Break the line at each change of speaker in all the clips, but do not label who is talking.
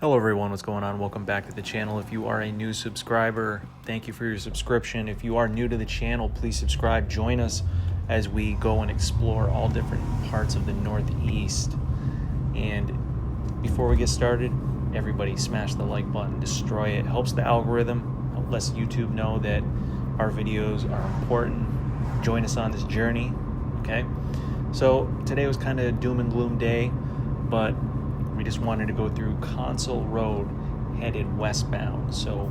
Hello everyone, what's going on? Welcome back to the channel. If you are a new subscriber, thank you for your subscription. If you are new to the channel, please subscribe. Join us as we go and explore all different parts of the Northeast. And before we get started, everybody smash the like button, destroy it. It helps the algorithm, lets YouTube know that our videos are important. Join us on this journey, okay? So today was kind of a doom and gloom day, but we just wanted to go through Consaul Road headed westbound. So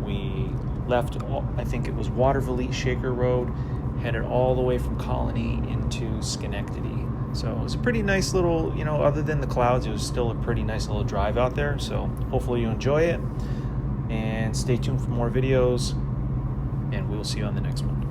we left, I think it was Waterman Shaker Road, headed all the way from Colonie into Schenectady. So it was a pretty nice little, other than the clouds, it was still a pretty nice little drive out there. So hopefully you enjoy it and stay tuned for more videos, and we'll see you on the next one.